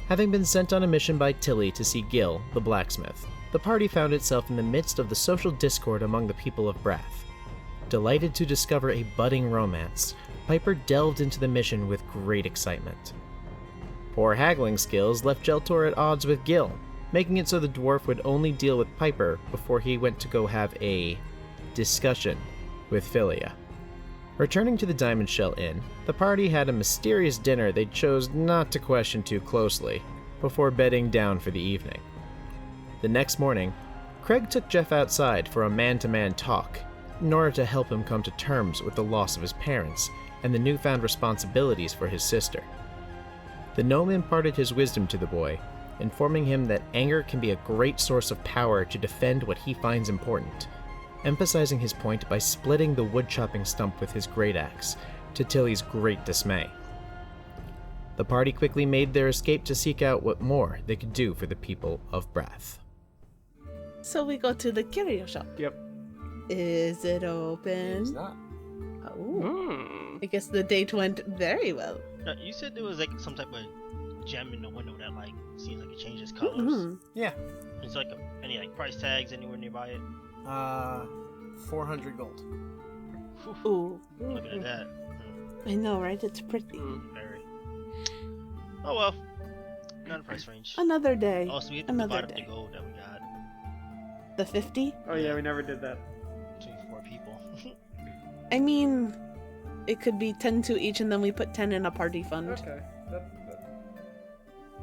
Having been sent on a mission by Tilly to see Gil, the blacksmith, the party found itself in the midst of the social discord among the people of Brath. Delighted to discover a budding romance, Piper delved into the mission with great excitement. Poor haggling skills left Jelltur at odds with Gil, making it so the dwarf would only deal with Piper before he went to go have a discussion with Philia. Returning to the Diamond Shell Inn, the party had a mysterious dinner they chose not to question too closely before bedding down for the evening. The next morning, Kreg took Jeff outside for a man-to-man talk in order to help him come to terms with the loss of his parents and the newfound responsibilities for his sister. The gnome imparted his wisdom to the boy, informing him that anger can be a great source of power to defend what he finds important, emphasizing his point by splitting the wood-chopping stump with his great axe, to Tilly's great dismay. The party quickly made their escape to seek out what more they could do for the people of Brath. So we go to the curio shop. Yep. Is it open? It's not. Oh. I guess the date went very well. You said there was like some type of gem in the window that like seems like it changes colors. Mm-hmm. Yeah. Is like any like price tags anywhere nearby it? 400 gold. Ooh. Looking at that. I know, right? It's pretty. Very. Oh well. Not a price range. Another day. Also, we have to Another divide up the day. gold that we got The 50? Oh yeah, we never did that. between 4 people. I mean, it could be 10 to each, and then we put 10 in a party fund. Okay.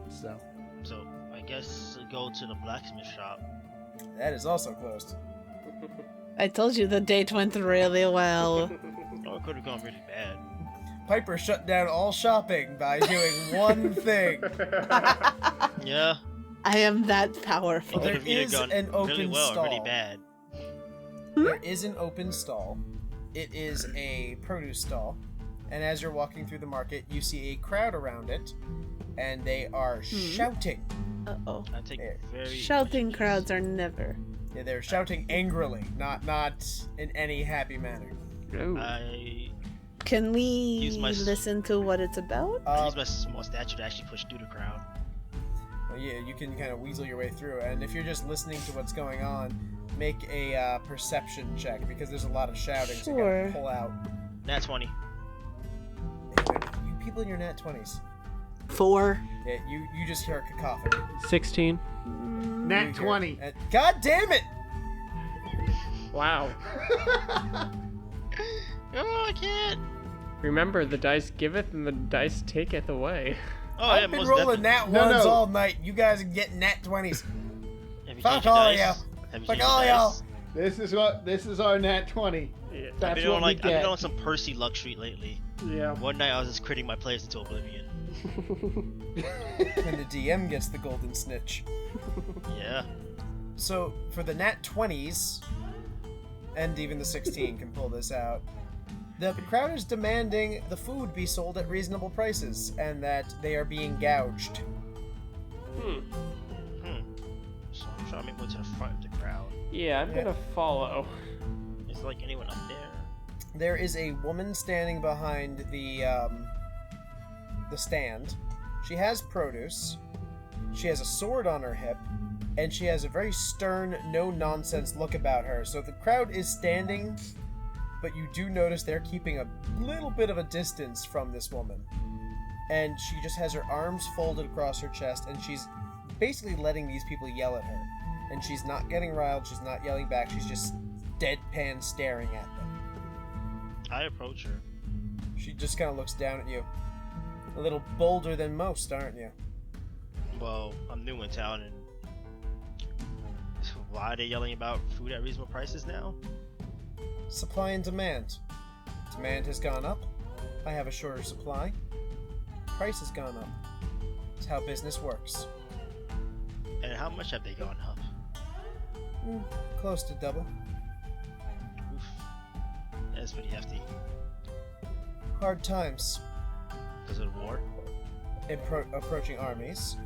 So I guess go to the blacksmith shop. That is also closed. I told you the date went really well. Oh, it could have gone really bad. Piper shut down all shopping by doing one thing. Yeah. I am that powerful. It could have There either is gone an open really well or really stall. bad. There is an open stall. It is a produce stall. And as you're walking through the market, you see a crowd around it. And they are shouting. Uh-oh. I take very Shouting much crowds are never. Yeah, they're shouting angrily, not in any happy manner. Ooh. I Can we Use my listen to what it's about? use my small stature to actually push through the crowd. Well, yeah, you can kind of weasel your way through. And if you're just listening to what's going on, make a perception check because there's a lot of shouting. So you Sure. gotta pull out. Nat 20. You people in your nat 20s. 4. Yeah, you just hear a cacophony. 16. Mm, Nat You hear- 20. God damn it! Wow. Oh, I can't. Remember, the dice giveth and the dice taketh away. Oh, yeah, I've been most rolling definitely. nat ones No. all night. You guys are getting nat 20s. Have you Fuck changed your all dice? y'all. Have you Fuck changed your all dice? y'all. This is our nat 20. Yeah. I've That's been on what we I've been get. on some Percy luxury lately. Yeah. One night I was just critting my players into oblivion. And the DM gets the golden snitch. Yeah. So for the nat 20s, and even the 16 can pull this out, the crowd is demanding the food be sold at reasonable prices and that they are being gouged. So I'm trying to make my way to the front of the crowd. Yeah, I'm gonna follow. Is there like anyone up there? There is a woman standing behind the stand. She has produce. She has a sword on her hip, and she has a very stern, no-nonsense look about her. So the crowd is standing, but you do notice they're keeping a little bit of a distance from this woman. And she just has her arms folded across her chest, and she's basically letting these people yell at her. And she's not getting riled, she's not yelling back, she's just deadpan staring at them. I approach her. She just kind of looks down at you. A little bolder than most, aren't you? Well, I'm new in town, and why are they yelling about food at reasonable prices now? Supply and demand. Demand has gone up. I have a shorter supply. Price has gone up. It's how business works. And how much have they gone up? Close to double. Oof. That's pretty hefty. Hard times. Because of the war? Approaching armies.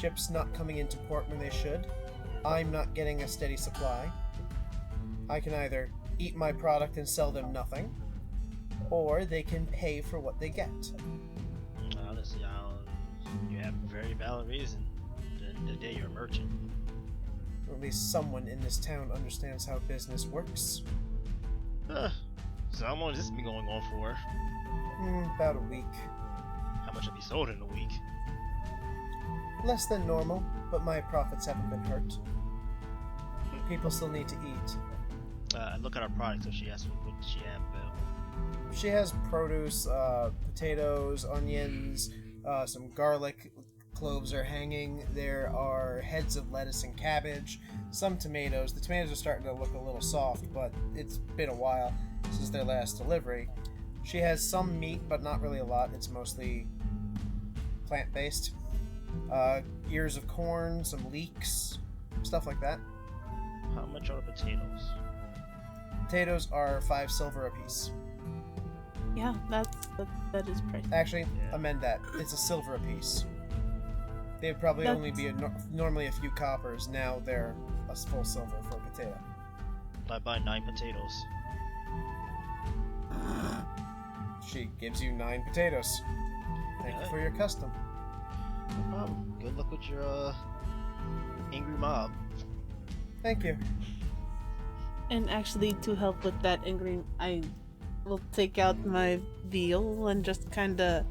Ships not coming into port when they should. I'm not getting a steady supply. I can either eat my product and sell them nothing, or they can pay for what they get. Honestly, I don't have a very valid reason. The day you're a merchant. Or at least someone in this town understands how business works. So how long has this been going on for? About a week. How much have you sold in a week? Less than normal, but my profits haven't been hurt. People still need to eat. Look at our product, so she asked what does she have, Bill? She has produce, potatoes, onions, some garlic, cloves are hanging. There are heads of lettuce and cabbage, some tomatoes. The tomatoes are starting to look a little soft, but it's been a while since their last delivery. She has some meat, but not really a lot. It's mostly plant-based. Ears of corn, some leeks, stuff like that. How much are the potatoes? Potatoes are 5 silver apiece. Yeah, that is pricey. Actually, Yeah. amend that. It's a silver apiece. They'd probably only be normally a few coppers. Now they're a full silver for a potato. I buy 9 potatoes. She gives you 9 potatoes. Thank you for your custom. No problem. Good luck with your angry mob. Thank you. And actually, to help with that ingredient, I will take out my viol and just kind of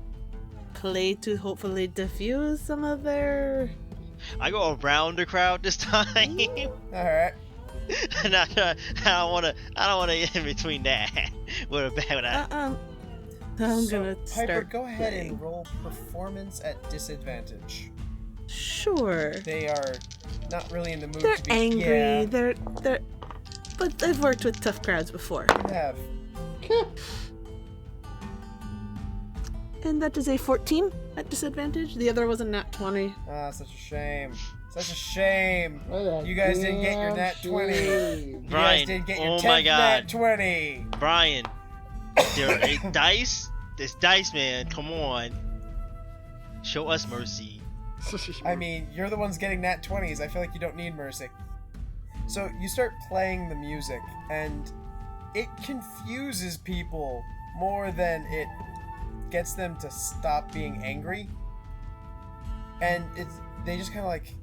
play to hopefully diffuse some of their. I go around the crowd this time. All right. And I don't wanna get in between that. With that. I'm So, gonna Piper, start. go ahead playing. and roll performance at disadvantage. Sure. They are not really in the mood They're to be. angry. Yeah, They're. But I've worked with tough crowds before. you have. And that is a 14 at disadvantage. The other was a nat 20. Ah, such a shame. Such a shame. What a You guys didn't get your damn nat 20. shame. You Brian, guys didn't get your oh 10th my nat God. 20. Brian, there are dice. This dice, man. Come on. Show us mercy. I mean, you're the ones getting nat 20s. I feel like you don't need mercy. So you start playing the music, and it confuses people more than it gets them to stop being angry. And they just kind of like,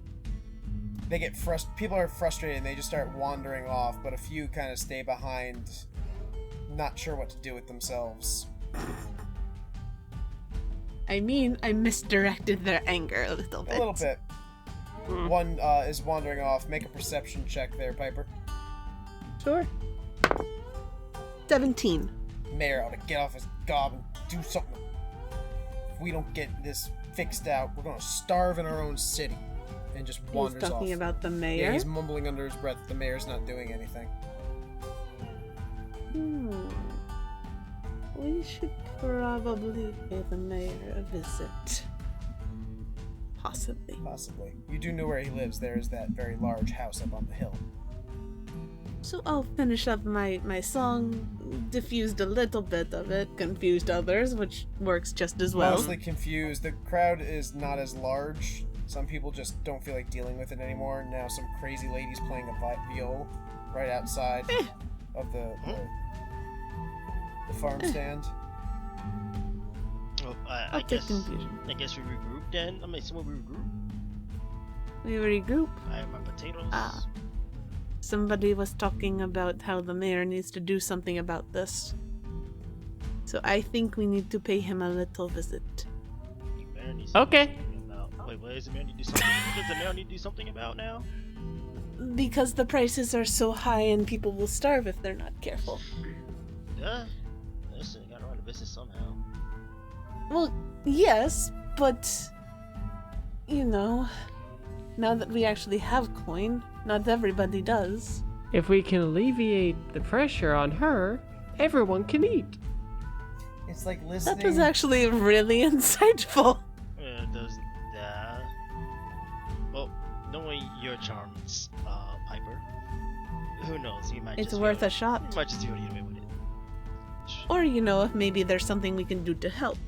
they get people are frustrated and they just start wandering off, but a few kind of stay behind, not sure what to do with themselves. I mean, I misdirected their anger a little bit. A little bit. One is wandering off. Make a perception check there, Piper. Sure. 17. Mayor ought to get off his gob and do something. If we don't get this fixed out, we're gonna starve in our own city. And just He's wanders off. talking about the Yeah, mayor. he's mumbling under his breath that the mayor's not doing anything. We should probably pay the mayor a visit. Possibly. Possibly. You do know where he lives. There is that very large house up on the hill. So I'll finish up my song, diffused a little bit of it, confused others, which works just as well. Mostly confused. The crowd is not as large. Some people just don't feel like dealing with it anymore. Now some crazy lady's playing a viol right outside of the farm stand. Well, I'll I take guess. confusion. I guess we regroup then. I mean, someone we regroup. We regroup. I have my potatoes. Somebody was talking about how the mayor needs to do something about this. So I think we need to pay him a little visit. The mayor needs Okay. something about- Wait, what does the mayor need to do something? What does the mayor need to do something about now? Because the prices are so high and people will starve if they're not careful. Yeah. Listen, you gotta run the business somehow. Well, yes, but you know, now that we actually have coin, not everybody does. If we can alleviate the pressure on her, everyone can eat. It's like listening. That was actually really insightful. Yeah, does that. Well, knowing your charms, Piper, who knows? You might It's just worth be a shot. You might just be able to get away with it. Or you know, if maybe there's something we can do to help.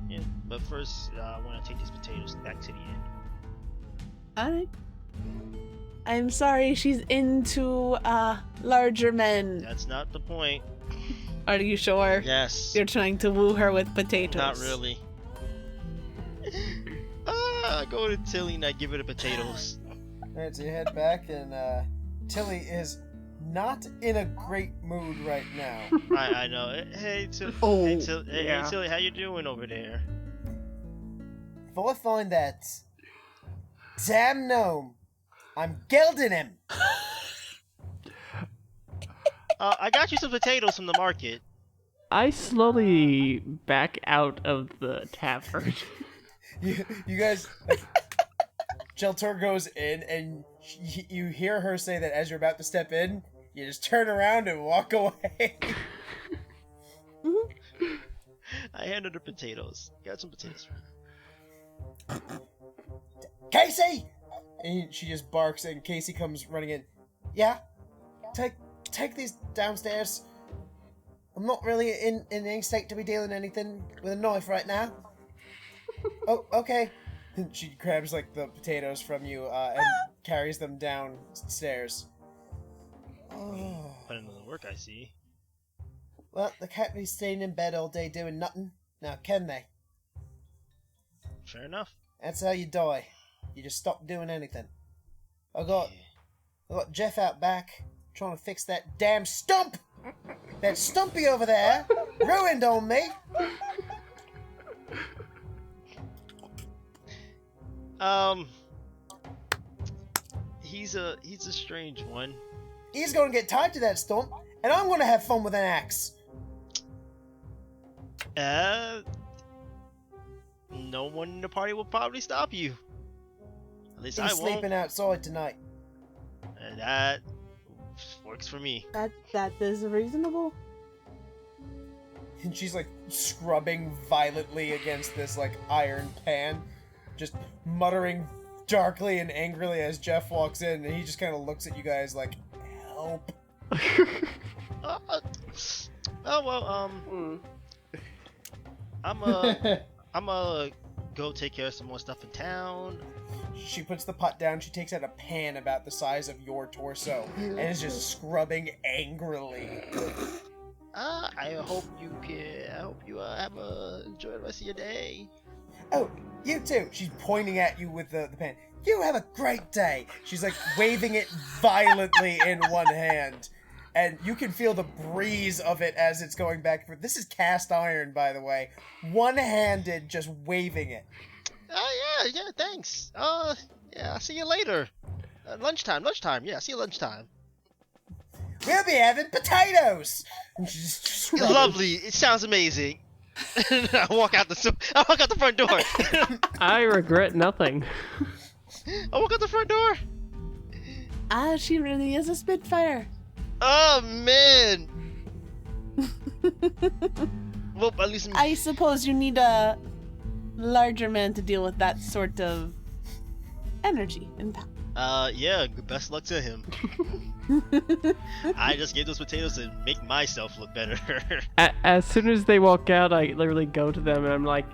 Yeah, but first, I want to take these potatoes back to the inn. Alright. I'm sorry she's into larger men. That's not the point. Are you sure? Yes. You're trying to woo her with potatoes. Not really. go to Tilly and I give her the potatoes. Alright, so you head back, and Tilly is not in a great mood right now. I know. Hey, Tilly. Oh, hey, Tilly. yeah. Hey, Tilly, how you doing over there? If I find that damn gnome, I'm gelding him. I got you some potatoes from the market. I slowly back out of the tavern. You guys, like, Jelltur goes in, and you hear her say that as you're about to step in, you just turn around and walk away. I handed her potatoes. Got some potatoes for her. Casey! And she just barks, and Casey comes running in. Yeah? Take these downstairs. I'm not really in any state to be dealing anything with a knife right now. Oh, okay. And she grabs, like, the potatoes from you, and carries them downstairs. Oh. Put in the work, I see. Well, they can't be staying in bed all day doing nothing. Now, can they? Fair enough. That's how you die. You just stop doing anything. I got Jeff out back trying to fix that damn stump! That stumpy over there ruined on me! He's a strange one. He's gonna get tied to that stump, and I'm gonna have fun with an axe. No one in the party will probably stop you. At least He's I won't. sleeping outside tonight. And that works for me. That is reasonable. And she's like scrubbing violently against this like iron pan, just muttering darkly and angrily as Jeff walks in, and he just kind of looks at you guys like, help. I'm go take care of some more stuff in town. She puts the pot down, she takes out a pan about the size of your torso, and is just scrubbing angrily. I hope you enjoy the rest of your day. Oh, you too. She's pointing at you with the pan. You have a great day. She's like waving it violently in one hand. And you can feel the breeze of it as it's going back and forth. This is cast iron, by the way. One-handed, just waving it. Oh, yeah, thanks. Yeah, I'll see you later. Lunchtime. Yeah, see you lunchtime. We'll be having potatoes! And she just scrubbing. Lovely. It sounds amazing. I walk out the front door. I regret nothing. I walk out the front door. She really is a Spitfire. Oh man. Well, at least I suppose you need a larger man to deal with that sort of energy and power. Yeah. Best luck to him. I just gave those potatoes to make myself look better. As soon as they walk out, I literally go to them and I'm like,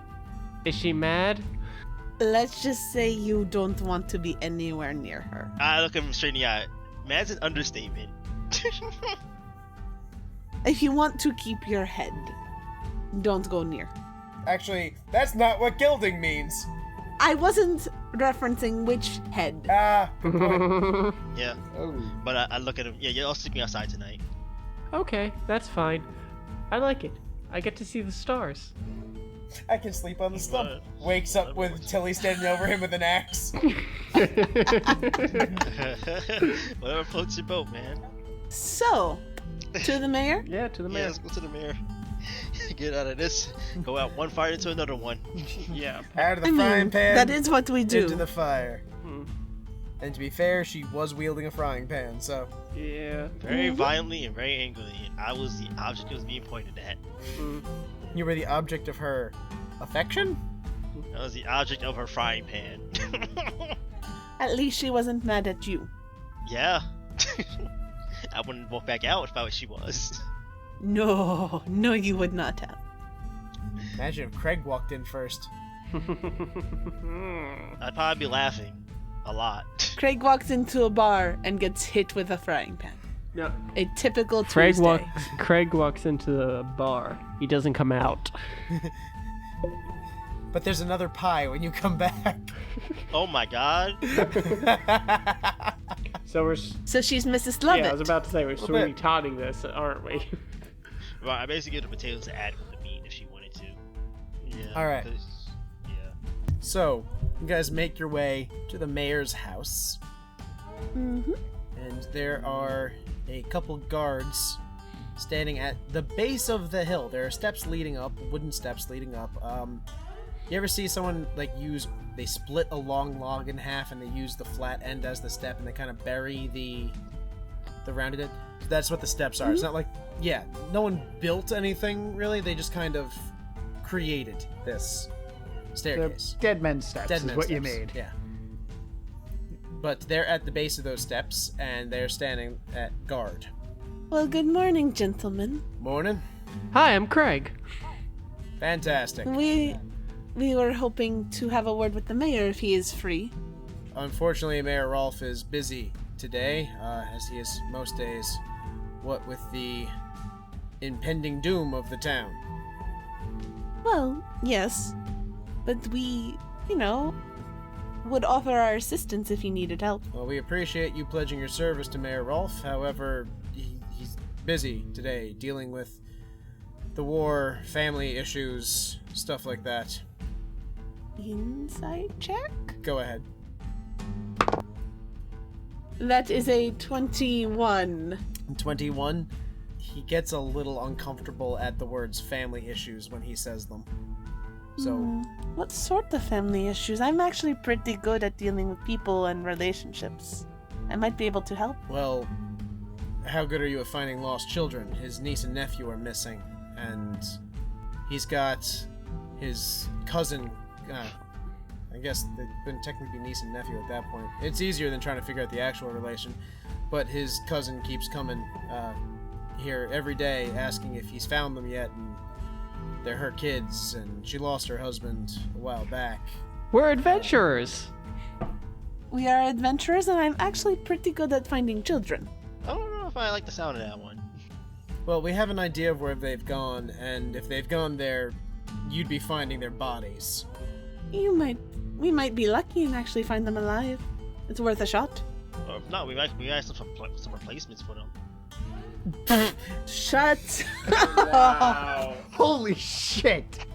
"Is she mad?" Let's just say you don't want to be anywhere near her. I look at him straight in the eye. Mad's an understatement. If you want to keep your head, don't go near. Actually, that's not what gilding means. I wasn't referencing which head. Good point. Yeah. Oh. But I look at him. Yeah, you're all sleeping outside tonight. Okay, that's fine. I like it. I get to see the stars. I can sleep on the stump. Wakes up with Tilly standing over him with an axe. Whatever floats your boat, man. So, to the mayor? Yeah, to the Yeah, mayor. let's go to the mayor. Get out of this. Go out one fire into another one. Yeah. Out of the frying pan. that is what we do. Into the fire. Hmm. And to be fair, she was wielding a frying pan, so. Yeah. Very violently and very angrily. I was the object that was being pointed at. Mm. You were the object of her affection? I was the object of her frying pan. At least she wasn't mad at you. Yeah. I wouldn't walk back out if I was she was. No, you would not have. Imagine if Kreg walked in first. I'd probably be laughing a lot. Kreg walks into a bar and gets hit with a frying pan. No. A typical Kreg Tuesday. walks into the bar. He doesn't come out. but there's another pie when you come back. Oh my god. So we're So she's Mrs. Lovett. yeah. I was about to say we're bit. sweeney todding this, aren't we? Well, I basically get the potatoes to add with the meat if she wanted to. Yeah. All right. 'cause- Yeah. So, you guys make your way to the mayor's house, Mm-hmm. and there are a couple guards standing at the base of the hill. There are steps leading up, wooden steps leading up. You ever see someone like they split a long log in half and they use the flat end as the step and they kind of bury the rounded end? That's what the steps are. It's not like, yeah, no one built anything really. They just kind of created this staircase. Dead men's steps Dead is man what you steps, made. Yeah. But they're at the base of those steps, and they're standing at guard. Well, good morning, gentlemen. Morning. Hi, I'm Kreg. Fantastic. We were hoping to have a word with the mayor if he is free. Unfortunately, Mayor Rolf is busy today, as he is most days, what with the impending doom of the town. Well, yes. But we, would offer our assistance if he needed help. Well, we appreciate you pledging your service to Mayor Rolf. However, he's busy today, dealing with the war, family issues, stuff like that. Insight check? Go ahead. That is a 21. 21. He gets a little uncomfortable at the words family issues when he says them. So, What sort of family issues? I'm actually pretty good at dealing with people and relationships. I might be able to help. well, how good are you at finding lost children? His niece and nephew are missing, and he's got his cousin. I guess they've been technically niece and nephew at that point. It's easier than trying to figure out the actual relation, but his cousin keeps coming here every day asking if he's found them yet, and they're her kids, and she lost her husband a while back. We're adventurers. We are adventurers, and I'm actually pretty good at finding children. I don't know if I like the sound of that one. Well, we have an idea of where they've gone, and if they've gone there, you'd be finding their bodies. We might be lucky and actually find them alive. It's worth a shot. Or if not, we might have some replacements for them. Shut. Wow. Holy shit.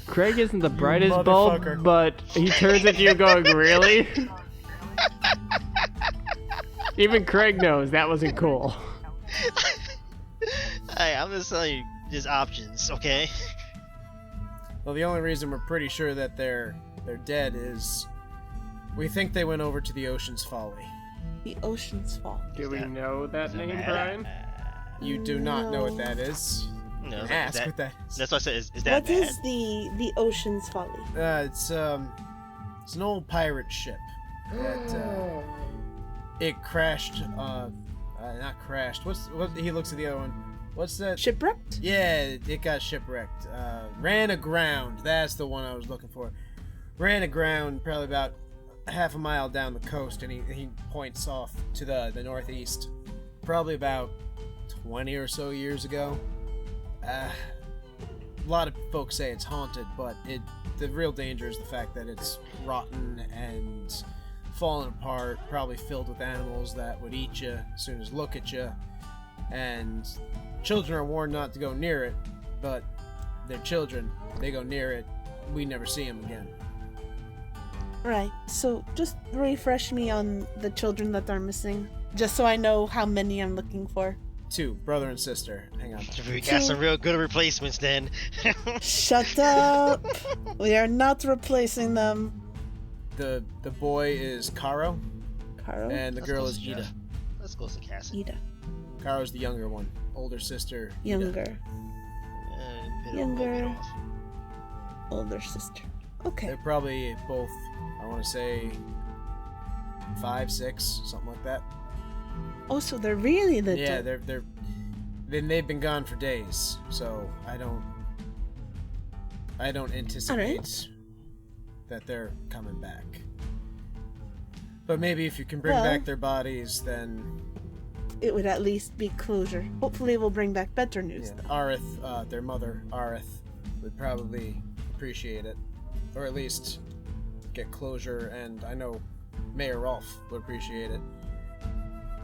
Kreg isn't the brightest bulb, Motherfucker. but he turns at you going, really? Even Kreg knows that wasn't cool. Hey, I'm just telling you, there's options, okay? Well, the only reason we're pretty sure that they're dead is we think they went over to the Ocean's Folly. The ocean's fall. Do we know that name, Brian? You do not know what that is. No, Ask that, what that is. that's what I said. Is that What bad? is the ocean's folly? It's an old pirate ship that it crashed. Not crashed. What? He looks at the other one. What's that? Shipwrecked? Yeah, it got shipwrecked. Ran aground. That's the one I was looking for. Ran aground probably about half a mile down the coast, and he points off to the northeast. Probably about 20 or so years ago. A lot of folks say it's haunted, but the real danger is the fact that it's rotten and falling apart, probably filled with animals that would eat you as soon as look at you. And children are warned not to go near it, but they're children. They go near it, we never see them again. Right. So just refresh me on the children that are missing, just so I know how many I'm looking for. 2, brother and sister. Hang on. We got some real good replacements then. Shut up! We are not replacing them. The boy is Karo, Caro? and the Let's girl go is to Ida. Jeff. Let's go to Cassie. Ida. Karo's the younger one. Older sister. Ida. Younger. Younger. Off. Older sister. Okay. They're probably both, I want to say, 5, 6, something like that. Oh, so they're really little. Yeah, they've been gone for days, so I don't anticipate that they're coming back. But maybe if you can bring Well- back their bodies, then It would at least be closure. Hopefully we'll bring back better news. Arith, their mother, Arith, would probably appreciate it. Or at least get closure, and I know Mayor Rolf would appreciate it.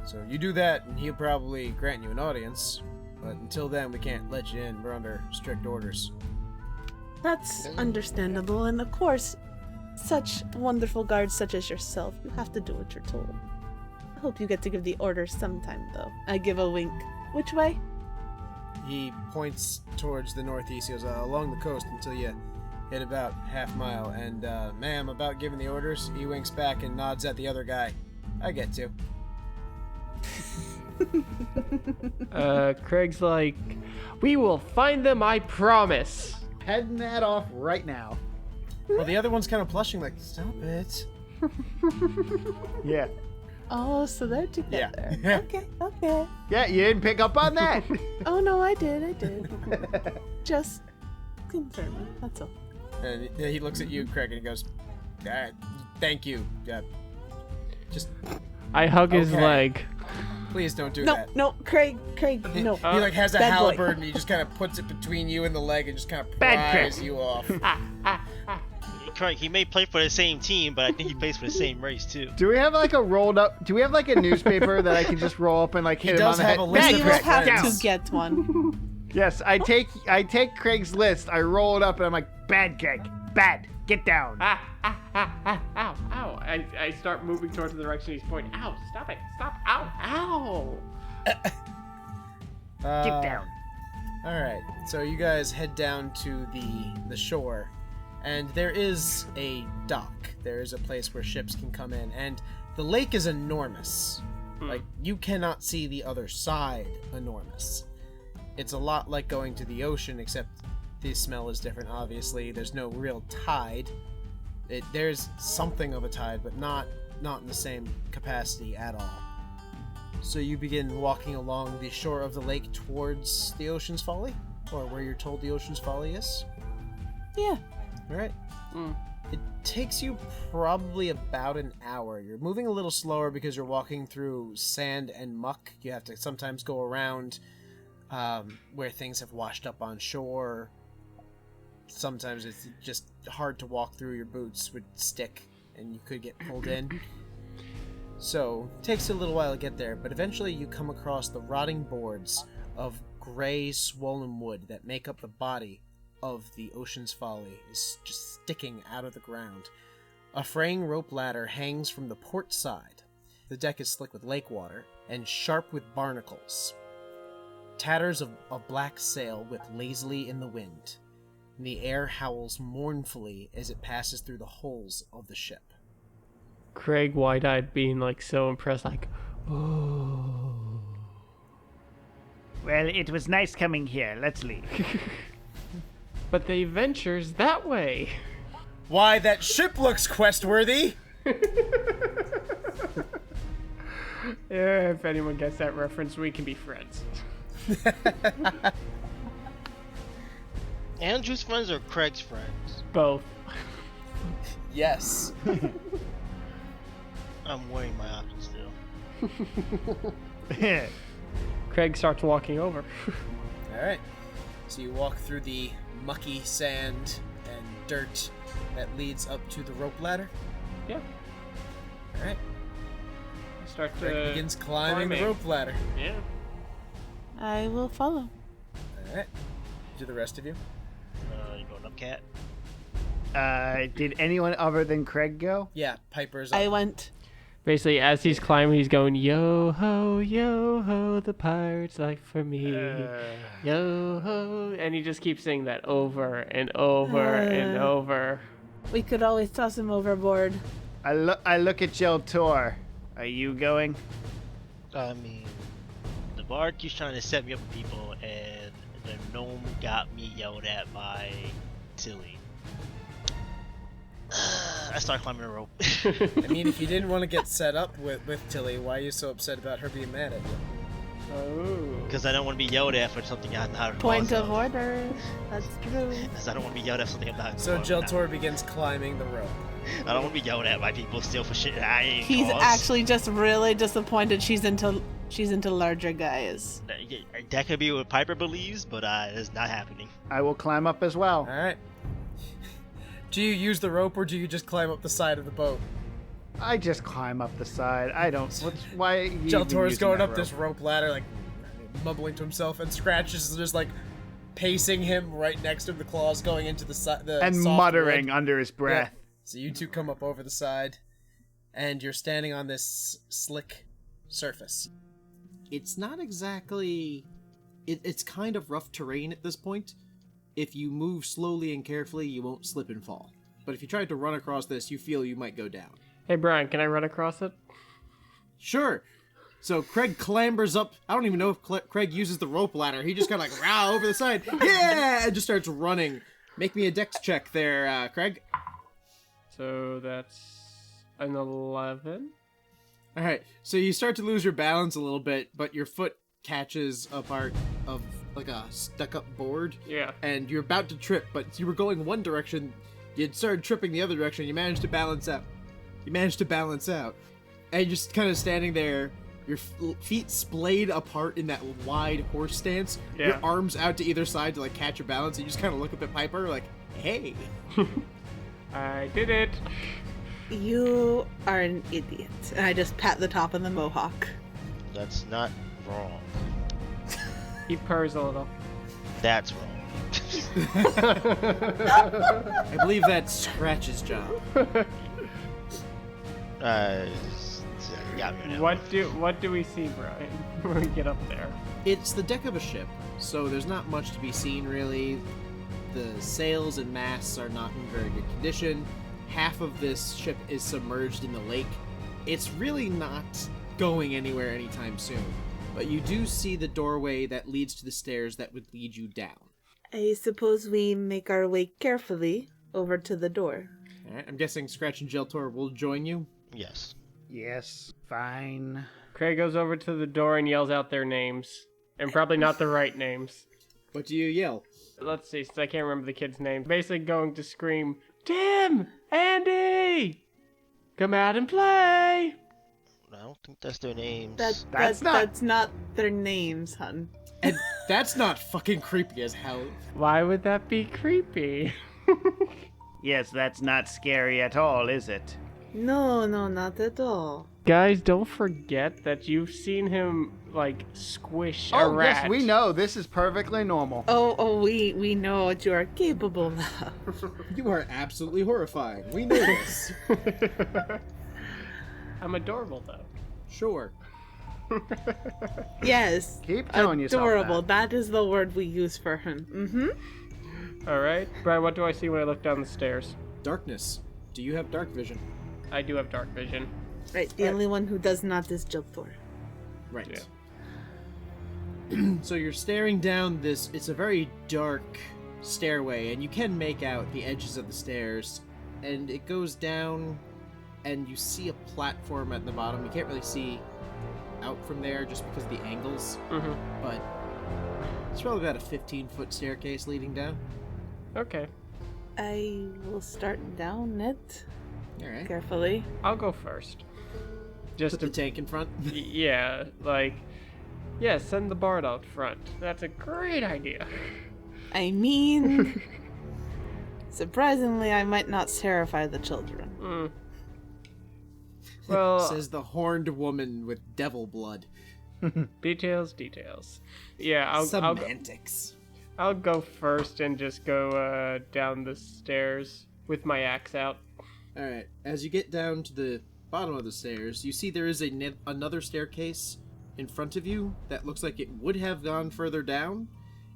So you do that, and he'll probably grant you an audience. But until then, we can't let you in. We're under strict orders. That's understandable, and of course, such wonderful guards such as yourself, you have to do what you're told. I hope you get to give the orders sometime, though. I give a wink. Which way? He points towards the northeast. He goes, along the coast until you hit about half mile. And, ma'am, about giving the orders, he winks back and nods at the other guy. I get to. Craig's like, we will find them, I promise. Heading that off right now. Well, the other one's kind of blushing like, stop it. Yeah. Oh, so they're together. Yeah. Okay. Yeah, you didn't pick up on that. Oh, no, I did. Just confirming, that's all. And he looks at you, Kreg, and he goes, thank you. Just I hug his Okay. leg. please don't do that. No, Kreg, no. He like has a Bad boy. halberd and he just kind of puts it between you and the leg and just kind of Bad pries trick. you off. Correct. He may play for the same team, but I think he plays for the same race too. Do we have like a rolled up? Do we have like a newspaper that I can just roll up and like hit him does on the have head? a list Bad We of will trick. have friends. to get one. Yes, I take Craig's list. I roll it up and I'm like, bad Craig, bad. Get down. Ow. I start moving towards the direction he's pointing. Ow, stop it. Stop. Ow. Get down. All right, so you guys head down to the shore, and there is a dock. There is a place where ships can come in, and the lake is enormous. Like, you cannot see the other side enormous. It's a lot like going to the ocean, except the smell is different, obviously. There's no real tide. There's something of a tide, but not in the same capacity at all. So you begin walking along the shore of the lake towards the Ocean's Folly, or where you're told the Ocean's Folly is. Yeah. All right. It takes you probably about an hour. You're moving a little slower because you're walking through sand and muck. You have to sometimes go around where things have washed up on shore. Sometimes it's just hard to walk through. Your boots would stick and you could get pulled in. So, it takes a little while to get there, but eventually you come across the rotting boards of gray, swollen wood that make up the body of the Ocean's Folly, is just sticking out of the ground. A fraying rope ladder hangs from the port side. The deck is slick with lake water and sharp with barnacles. Tatters of a black sail whip lazily in the wind. The air howls mournfully as it passes through the holes of the ship. Craig, wide-eyed, being like so impressed, like, oh. Well, it was nice coming here. Let's leave. But the adventure's that way. Why, that ship looks quest-worthy! Yeah, if anyone gets that reference, we can be friends. Andrew's friends or Craig's friends? Both. Yes. I'm weighing my options still. Craig starts walking over. Alright. So you walk through the mucky sand and dirt that leads up to the rope ladder. Yeah. Alright. Start Greg begins climbing the rope ladder. Yeah. I will follow. Alright. Do the rest of you? You going up, Cat? Did anyone other than Craig go? Yeah, Piper's up. I went. Basically, as he's climbing, he's going, yo ho, the pirate's life for me. Yo ho. And he just keeps saying that over and over and over. We could always toss him overboard. I look at Jelltur. Are you going? I mean, the bard keeps trying to set me up with people, and the gnome got me yelled at by Tilly. I start climbing the rope. I mean, if you didn't want to get set up with Tilly, why are you so upset about her being mad at you? Oh. Because I don't want to be yelled at for something I'm not Point cause of order. That's true. Because I don't want to be yelled at for something I'm not. So cause. Jelltur begins climbing the rope. I don't want to be yelled at by people still for shit I ain't He's cause. actually just really disappointed she's into She's into larger guys. That could be what Piper believes, but it's not happening. I will climb up as well. All right. Do you use the rope or do you just climb up the side of the boat? I just climb up the side. I don't. Why? Are you even Jelltur is using going that up rope? this rope ladder, like mumbling to himself, and Scratch is just like pacing him right next to the claws, going into the and soft muttering wood. under his breath. Yeah. So you two come up over the side, and you're standing on this slick surface. It's not exactly... It's kind of rough terrain at this point. If you move slowly and carefully, you won't slip and fall. But if you tried to run across this, you feel you might go down. Hey, Brian, can I run across it? Sure. So Kreg clambers up. I don't even know if Kreg uses the rope ladder. He just kind of like, rah, over the side. Yeah! And just starts running. Make me a dex check there, Kreg. So that's an 11. All right. So you start to lose your balance a little bit, but your foot catches a part of like a stuck-up board. Yeah. And you're about to trip, but you were going one direction. You started tripping the other direction. You managed to balance out. And you're just kind of standing there, your feet splayed apart in that wide horse stance. Yeah. Your arms out to either side to like catch your balance. And you just kind of look up at Piper like, hey. I did it. You are an idiot. And I just pat the top of the mohawk. That's not wrong. He purrs a little. That's wrong. I believe that's Scratch's job. Yeah, What do we see, Brian, when we get up there? It's the deck of a ship, so there's not much to be seen really. The sails and masts are not in very good condition. Half of this ship is submerged in the lake. It's really not going anywhere anytime soon. But you do see the doorway that leads to the stairs that would lead you down. I suppose we make our way carefully over to the door. Alright, I'm guessing Scratch and Jelltur will join you. Yes. Yes, fine. Kreg goes over to the door and yells out their names. And probably not the right names. What do you yell? Let's see, I can't remember the kid's name. Basically going to scream, Tim! Andy! Come out and play! I don't think that's their names. That's not their names, hun. And that's not fucking creepy as hell. Why would that be creepy? Yes, that's not scary at all, is it? No, not at all. Guys, don't forget that you've seen him, like, squish a Oh, rat. yes, we know. This is perfectly normal. We know what you are capable of. You are absolutely horrifying. We know this. I'm adorable, though. Sure. Yes. Keep telling yourself adorable. that. That is the word we use for him. Mm-hmm. All right. Brian, what do I see when I look down the stairs? Darkness. Do you have dark vision? I do have dark vision. Right, the only one who does not is Jelltur. Right. So you're staring down this, it's a very dark stairway, and you can make out the edges of the stairs, and it goes down, and you see a platform at the bottom. You can't really see out from there just because of the angles, but it's probably about a 15-foot staircase leading down. Okay. I will start down it Alright. carefully. I'll go first. Just Put the tank in front. yeah, send the bard out front. That's a great idea. I mean, surprisingly, I might not terrify the children. Well, Says the horned woman with devil blood. details. Yeah, Semantics. I'll go first and just go down the stairs with my axe out. Alright, as you get down to the bottom of the stairs, you see there is another staircase in front of you that looks like it would have gone further down,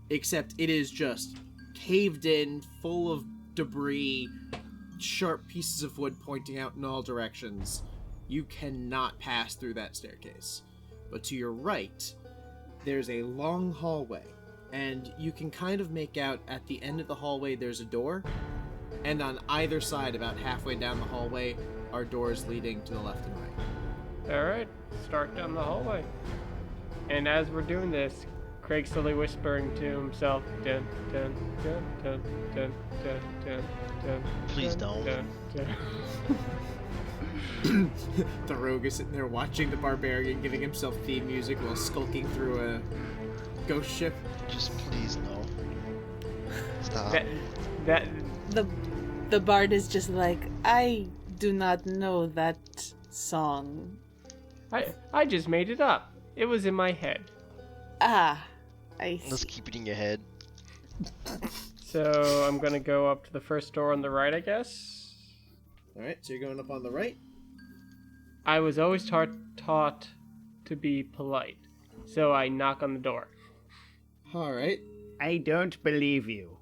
except it is just caved in, full of debris, sharp pieces of wood pointing out in all directions. You cannot pass through that staircase. But to your right, there's a long hallway, and you can kind of make out at the end of the hallway there's a door, and on either side, about halfway down the hallway, are doors leading to the left and right. Alright, start down the hallway. And as we're doing this, Craig's slowly whispering to himself, dun, dun, dun, dun, dun, dun, dun, dun, Please dun, don't. dun, dun. The rogue is sitting there watching the barbarian giving himself theme music while skulking through a ghost ship. Just please no. Stop. That The bard is just like, I do not know that song. I just made it up. It was in my head. Ah, I see. Let's keep it in your head. So I'm gonna go up to the first door on the right, I guess. Alright, so you're going up on the right. I was always taught to be polite, so I knock on the door. Alright. I don't believe you.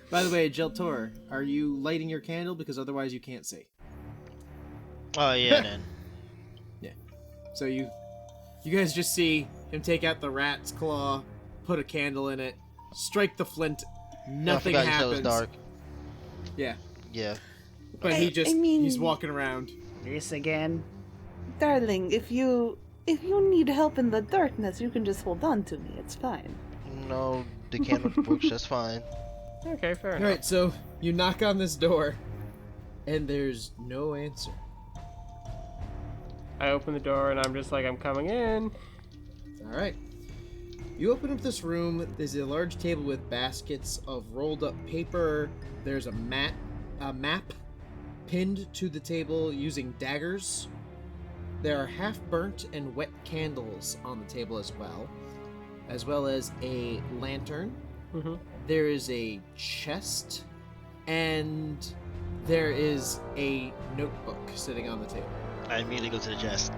By the way, Jelltur, are you lighting your candle? Because otherwise you can't see. Oh yeah, then. So you guys just see him take out the rat's claw, put a candle in it, strike the flint, nothing I forgot you said it was happens. dark. Yeah. Yeah. But he's walking around. This again? Darling, if you need help in the darkness, you can just hold on to me. It's fine. No, the candle works just fine. Okay, fair enough. Alright, so you knock on this door, and there's no answer. I open the door and I'm just like, I'm coming in. Alright. You open up this room. There's a large table with baskets of rolled up paper. There's a map pinned to the table using daggers. There are half burnt and wet candles on the table as well as a lantern. Mm-hmm. There is a chest, and there is a notebook sitting on the table. I immediately go to the chest.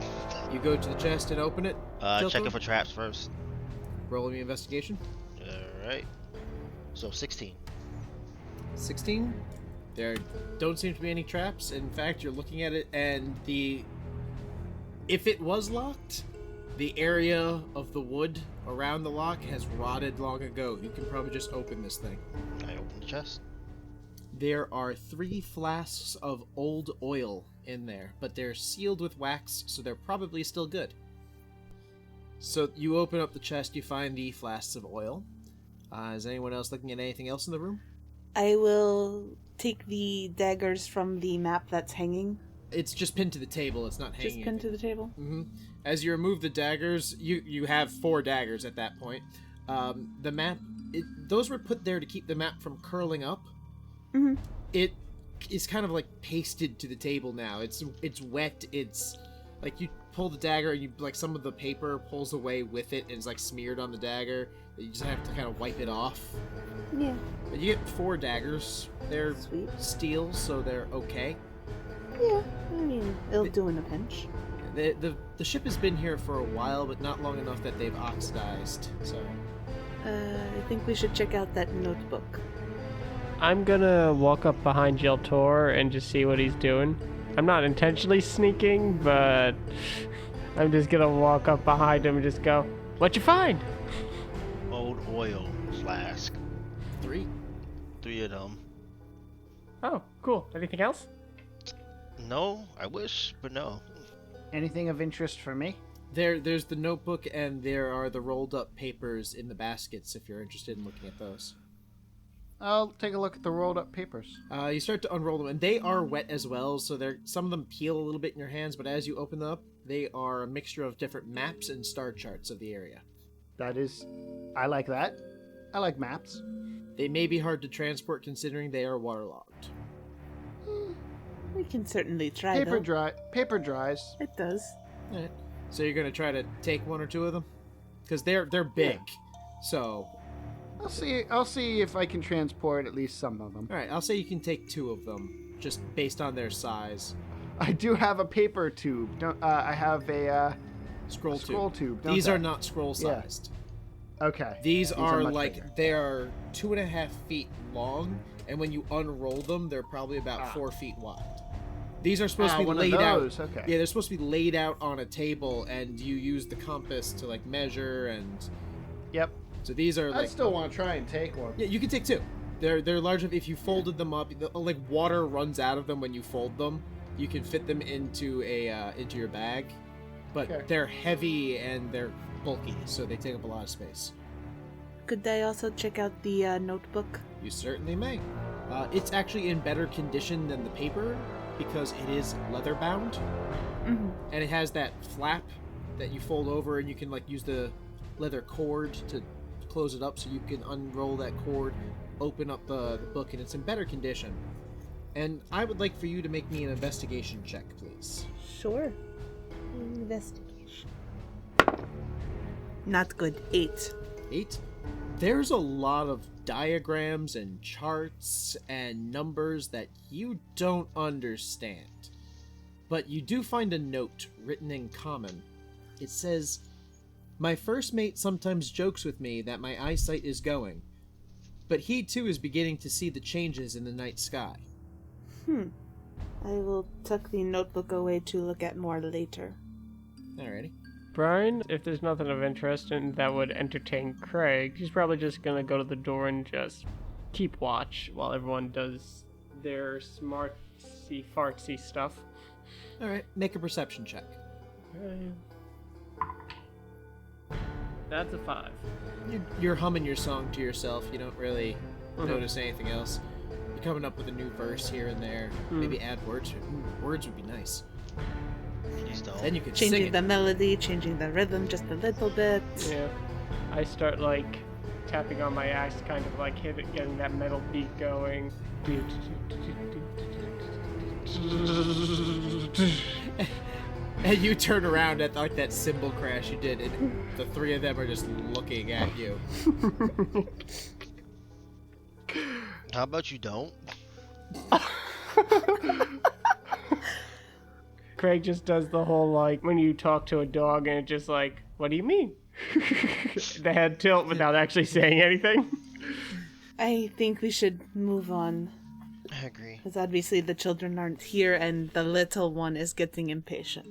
You go to the chest and open it. Jelltur? Checking for traps first. Roll me investigation. Alright. So 16. 16. There don't seem to be any traps. In fact, you're looking at it, and if it was locked, the area of the wood around the lock has rotted long ago. You can probably just open this thing. I open the chest. There are 3 flasks of old oil in there, but they're sealed with wax, so they're probably still good. So you open up the chest, you find the flasks of oil. Is anyone else looking at anything else in the room? I will take the daggers from the map that's hanging. It's just pinned to the table, it's not hanging. Just pinned to the table? Mm-hmm. As you remove the daggers, you have 4 daggers at that point. The map, those were put there to keep the map from curling up. Mm-hmm. It is kind of like pasted to the table now. It's wet. It's like you pull the dagger and some of the paper pulls away with it and it's like smeared on the dagger. You just have to kind of wipe it off. Yeah. But you get 4 daggers. They're Sweet. steel, so they're okay. Yeah, I mean, it'll do in a pinch. The ship has been here for a while, but not long enough that they've oxidized. So I think we should check out that notebook. I'm gonna walk up behind Jelltur and just see what he's doing. I'm not intentionally sneaking, but I'm just gonna walk up behind him and just go, "What you find?" Old oil flask. 3. 3 of them. Oh, cool. Anything else? No, I wish, but no. Anything of interest for me? There's the notebook, and there are the rolled up papers in the baskets. If you're interested in looking at those. I'll take a look at the rolled up papers. You start to unroll them, and they are wet as well, so some of them peel a little bit in your hands, but as you open them up, they are a mixture of different maps and star charts of the area. I like that. I like maps. They may be hard to transport considering they are waterlogged. We can certainly try, though. Paper dries. It does. Alright. So you're gonna try to take 1 or 2 of them? Because they're big, so... I'll see if I can transport at least some of them. Alright, I'll say you can take 2 of them, just based on their size. I do have a paper tube. I have a Scroll tube. These are not scroll-sized. Okay. These are much like, bigger. they are 2.5 feet long, and when you unroll them, they're probably about 4 feet wide. These are supposed to be one laid of out. those. Okay. Yeah, they're supposed to be laid out on a table, and you use the compass to like measure and. Yep. So these are I like. still want to try and take one. Yeah, you can take 2. They're large enough. If you folded them up, like water runs out of them when you fold them. You can fit them into into your bag, but Okay. they're heavy and they're bulky, so they take up a lot of space. Could I also check out the notebook? You certainly may. It's actually in better condition than the paper, because it is leather bound, Mm-hmm. and it has that flap that you fold over, and you can use the leather cord to close it up, so you can unroll that cord, open up the book, and it's in better condition. And I would like for you to make me an investigation check, please. Sure. Investigation. Not good. 8. 8. There's a lot of diagrams and charts and numbers that you don't understand. But you do find a note written in common. It says, "My first mate sometimes jokes with me that my eyesight is going, but he too is beginning to see the changes in the night sky." I will tuck the notebook away to look at more later. Alrighty. Bryan, if there's nothing of interest and that would entertain Kreg, he's probably just gonna go to the door and just keep watch while everyone does their smartsy fartsy stuff. Alright, make a perception check. That's a 5. You're humming your song to yourself. You don't really notice anything else. You're coming up with a new verse here and there. Maybe add words. Words would be nice. Please don't. Then you could sing Changing it. the melody, changing the rhythm just a little bit. Yeah. I start tapping on my axe, kind of getting that metal beat going. And you turn around at that cymbal crash you did, and the three of them are just looking at you. How about you don't? Kreg just does the whole when you talk to a dog and it just what do you mean? The head tilt without actually saying anything. I think we should move on. I agree. Because obviously the children aren't here and the little one is getting impatient.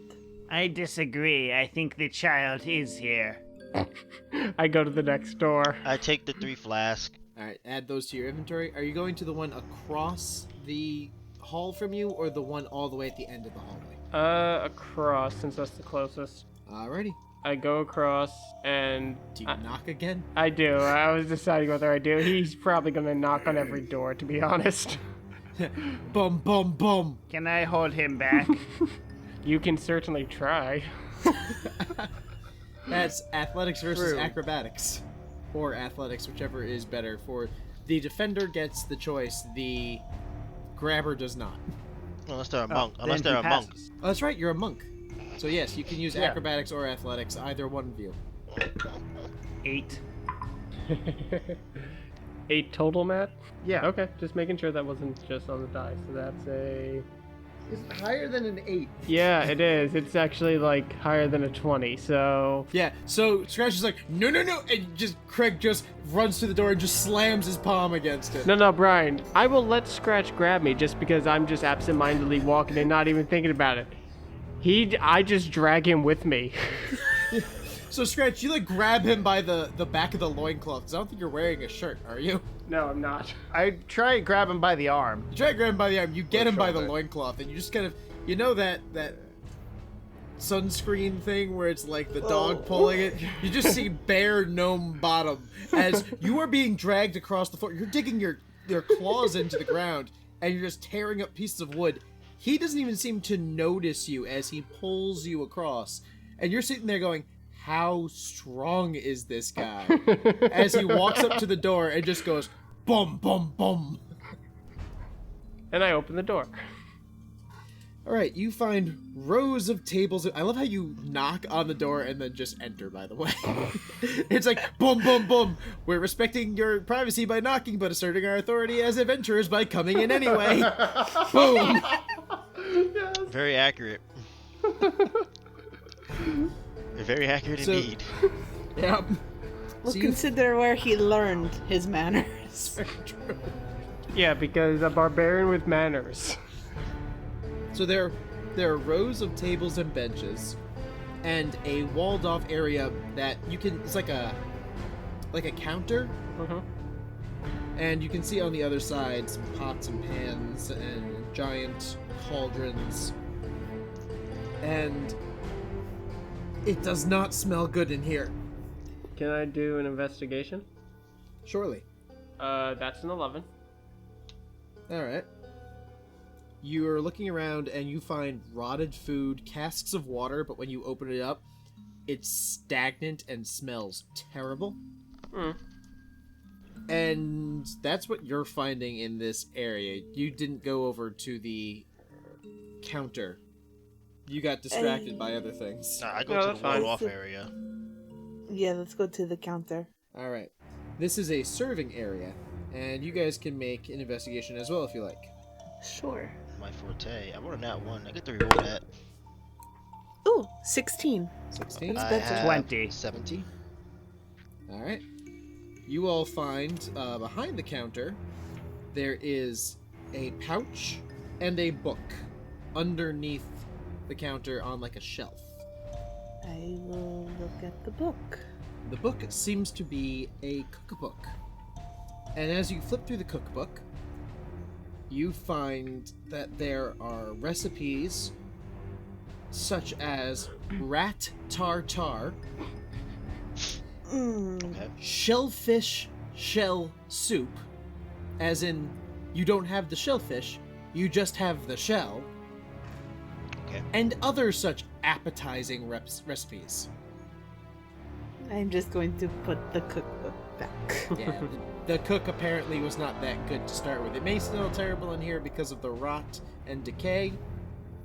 I disagree. I think the child is here. I go to the next door. I take the 3 flask. Alright, add those to your inventory. Are you going to the one across the hall from you, or the one all the way at the end of the hallway? Across, since that's the closest. Alrighty. I go across and... Do you knock again? I do. I was deciding whether I do. He's probably gonna knock on every door, to be honest. Bum, bum, bum. Can I hold him back? You can certainly try. That's athletics versus True. acrobatics. Or athletics, whichever is better. For the defender gets the choice, the grabber does not. Unless they're a monk. then Unless he they're a monk. passes. Oh, that's right, you're a monk. So yes, you can use Yeah. acrobatics or athletics, either one of you. 8. 8 total, Matt? Yeah. Okay, just making sure that wasn't just on the die. So that's a... It's higher than an 8. Yeah, it is. It's actually higher than a 20, so... Yeah, so Scratch is like, no, no, no, and Kreg just runs to the door and just slams his palm against it. No, Bryan. I will let Scratch grab me just because I'm just absentmindedly walking and not even thinking about it. I just drag him with me. So Scratch, you grab him by the back of the loincloth, because I don't think you're wearing a shirt, are you? No, I'm not. I try to grab him by the arm. You try to grab him by the arm, you get Or him by the shoulder. loincloth, and you just kind of, that sunscreen thing where it's the dog pulling it? You just see bare gnome bottom as you are being dragged across the floor. You're digging your claws into the ground, and you're just tearing up pieces of wood. He doesn't even seem to notice you as he pulls you across, and you're sitting there going, how strong is this guy? As he walks up to the door and just goes, bum, bum, bum. And I open the door. All right, you find rows of tables. I love how you knock on the door and then just enter, by the way. It's boom, boom, boom. We're respecting your privacy by knocking, but asserting our authority as adventurers by coming in anyway. Boom. Very accurate. Very accurate So- indeed. Yep. Well, So you- consider where he learned his manners. Yeah, because a barbarian with manners. So there are rows of tables and benches, and a walled-off area that you can. It's like a counter, and you can see on the other side some pots and pans and giant cauldrons, and it does not smell good in here. Can I do an investigation? Surely. That's an 11. All right. you're looking around and you find rotted food, casks of water, but when you open it up, it's stagnant and smells terrible. And that's what you're finding in this area. You didn't go over to the counter. You got distracted by other things. Nah, I go No, to that's the fine. wall off area. Yeah, let's go to the counter. All right. This is a serving area, and you guys can make an investigation as well if you like. Sure. My forte. I rolled a nat 1. I get to reroll that. Ooh, 16. 16. That's I better. have 20. 17. All right. You all find behind the counter there is a pouch and a book underneath the counter on like a shelf. I will look at the book. The book seems to be a cookbook. And as you flip through the cookbook, you find that there are recipes such as rat tartare, Okay. shellfish shell soup, as in you don't have the shellfish, you just have the shell, Okay. and other such appetizing recipes. I'm just going to put the cookbook back. Yeah, the cook apparently was not that good to start with. It may smell terrible in here because of the rot and decay,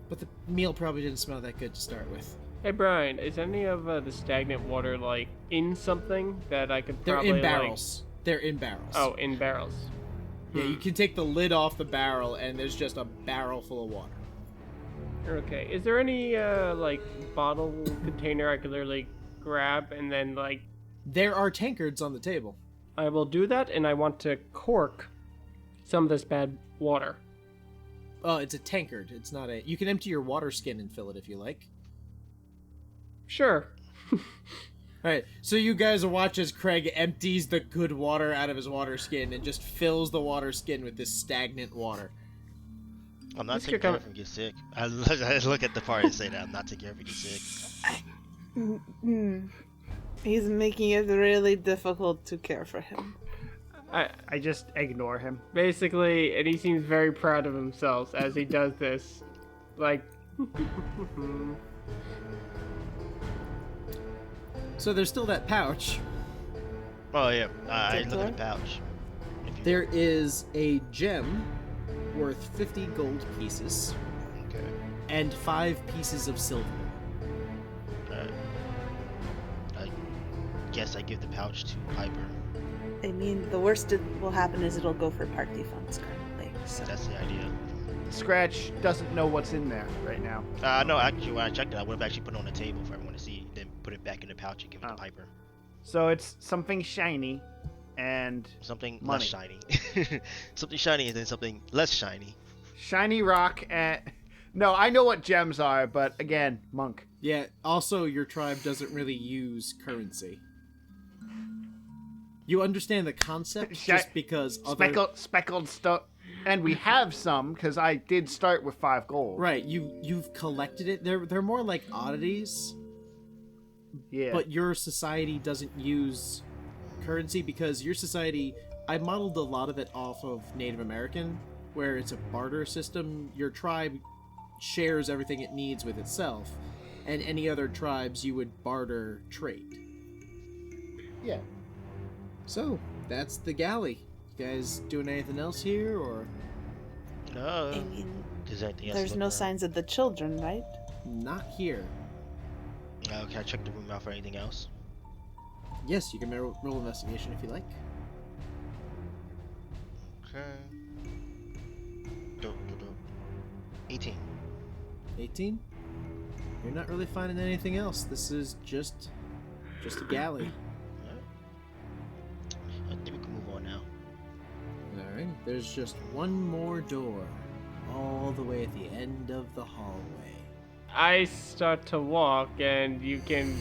but the meal probably didn't smell that good to start with. Hey Brian, is any of the stagnant water like in something that I could They're probably in barrels. They're in barrels. Oh, in barrels. Yeah, you can take the lid off the barrel and there's just a barrel full of water. Okay. Is there any like bottle container I could literally grab and then like? There are tankards on the table. I will do that, and I want to cork some of this bad water. Oh, it's a tankard. It's not a... You can empty your water skin and fill it if you like. Sure. Alright, so you guys watch as Kreg empties the good water out of his water skin and just fills the water skin with this stagnant water. I'm not This taking could care come- of him get sick. I look at the part and say that I'm not taking care of him get sick. He's making it really difficult to care for him. I just ignore him. Basically, and he seems very proud of himself as he does this. Like, So there's still that pouch. Oh yeah, I look Jelltur? at the pouch. There is a gem worth 50 gold pieces Okay. and 5 pieces of silver. I guess I give the pouch to Piper. I mean, the worst that will happen is it'll go for party funds currently. So. That's the idea. Scratch doesn't know what's in there right now. No, actually, when I checked it, I would have actually put it on the table for everyone to see, then put it back in the pouch and give it to Oh. Piper. So it's something shiny and Something Money. less shiny. Something shiny and then something less shiny. shiny rock and... No, I know what gems are, but again, monk. Yeah, also your tribe doesn't really use currency. You understand the concept just because other... Speckled stuff. And we have some, because I did start with 5 gold. Right, you've collected it. They're more like oddities, Yeah. but your society doesn't use currency because your society... I modeled a lot of it off of Native American, where it's a barter system. Your tribe shares everything it needs with itself, and any other tribes you would barter trade. Yeah. So, that's the galley. You guys doing anything else here, or No. I mean, Is there anything else there's to no look signs of the children, right? not here? around? Can I check the room out for anything else? Yes, you can roll investigation if you like. Okay. 18. 18? You're not really finding anything else. This is just a galley. I think we can move on now. Alright, there's just one more door, all the way at the end of the hallway. I start to walk, and you can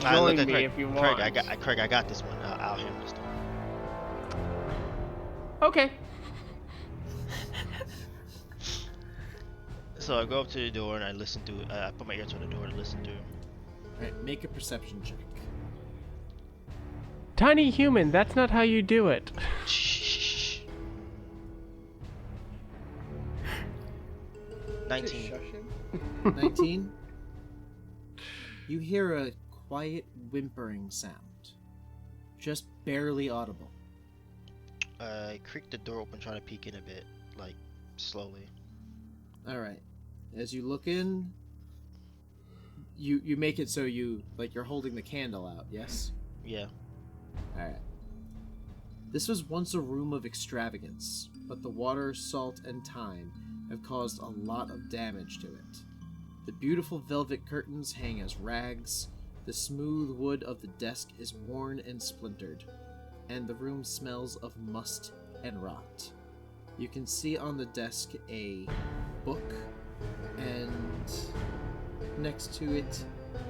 I look join at me Kreg. if you want. Kreg, I got this one. I'll handle this one. Okay. So I go up to the door and I listen to it. I put my ear to the door and listen to it. Alright, make a perception check. Tiny human, that's not how you do it. Shh. 19. 19. You hear a quiet whimpering sound. Just barely audible. I creak the door open, trying to peek in a bit, like, slowly. Alright. As you look in, you make it so you're holding the candle out, yes? Yeah. Alright. This was once a room of extravagance, but the water, salt, and time have caused a lot of damage to it. The beautiful velvet curtains hang as rags, the smooth wood of the desk is worn and splintered, and the room smells of must and rot. You can see on the desk a book, and next to it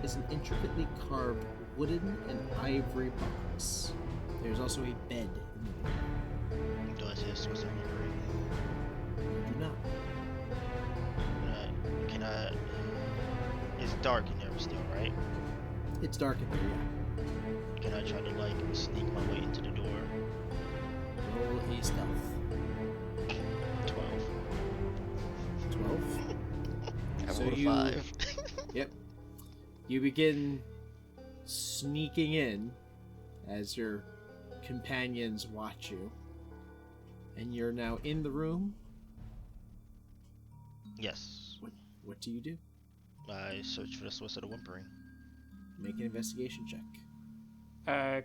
is an intricately carved wooden and ivory box. There's also a bed in the room. Do I see a source of memory? You do not. Can I... It's dark in there still, right? It's dark in there, yeah. Can I try to, like, sneak my way into the door? Roll a stealth. 12. 12? I So rolled a you- 5. Yep. You begin sneaking in as your companions watch you. And you're now in the room. Yes. What do you do? I search for the source of the whimpering. Make an investigation check.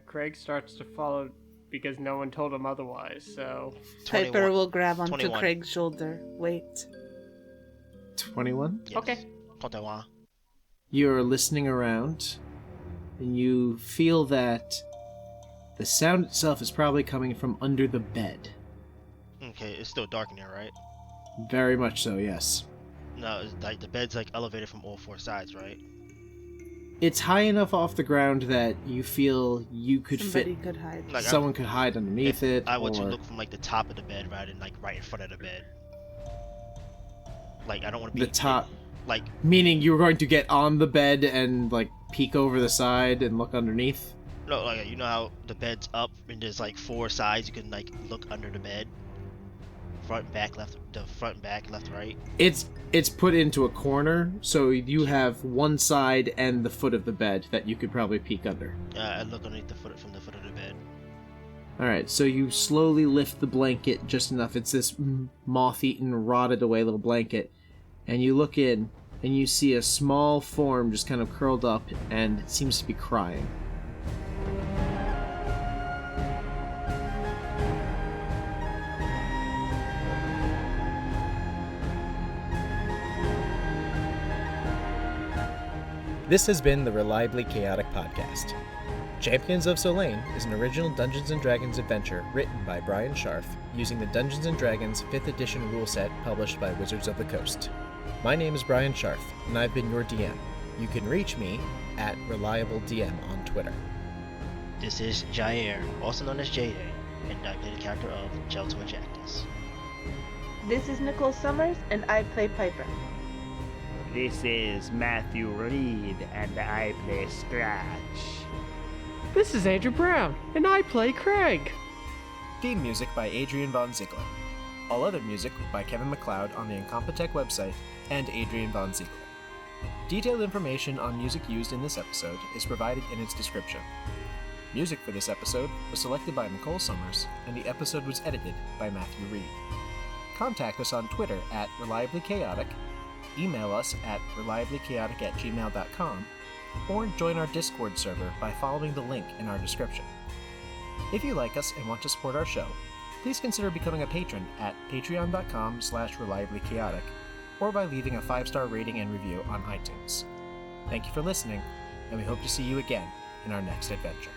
Kreg starts to follow because no one told him otherwise, so... Piper 21. will grab onto 21. Craig's shoulder. Wait. 21? Yes. Okay. 21. You're listening around, and you feel that the sound itself is probably coming from under the bed. Okay, it's still dark in there, right? Very much so, yes. No, it's like the bed's like elevated from all 4 sides, right? It's high enough off the ground that you feel you could Somebody fit. could hide. Like Someone could hide underneath it. I would to or look from like the top of the bed rather than like right in front of the bed. Like I don't want to be the top. Like Meaning you were going to get on the bed and like peek over the side and look underneath. no, like you know how the bed's up and there's like 4 sides you can like look under the bed. Front and back, left. The front and back, left, right. It's put into a corner, so you have one side and the foot of the bed that you could probably peek under. I look underneath the foot from the foot of the bed. Alright, so you slowly lift the blanket just enough. It's this moth-eaten, rotted away little blanket. And you look in, and you see a small form just kind of curled up, and it seems to be crying. This has been the Reliably Chaotic podcast. Champions of Solane is an original Dungeons & Dragons adventure written by Bryan Scharf using the Dungeons & Dragons 5th edition rule set published by Wizards of the Coast. My name is Bryan Scharf, and I've been your DM. You can reach me at ReliableDM on Twitter. This is Jair, also known as J-Day, and I play the character of Jelltur. This is Nicole Summers, and I play Piper. This is Matthew Reed, and I play Scratch. This is Andrew Brown, and I play Kreg. Theme music by Adrian von Ziegler. All other music by Kevin MacLeod on the Incompetech website and Adrian von Ziegler. Detailed information on music used in this episode is provided in its description. Music for this episode was selected by Nicole Summers, and the episode was edited by Matthew Reed. Contact us on Twitter at Reliably Chaotic, email us at reliablychaotic@gmail.com, or join our Discord server by following the link in our description. If you like us and want to support our show, please consider becoming a patron at patreon.com/reliablychaotic, or by leaving a 5-star rating and review on iTunes. Thank you for listening, and we hope to see you again in our next adventure.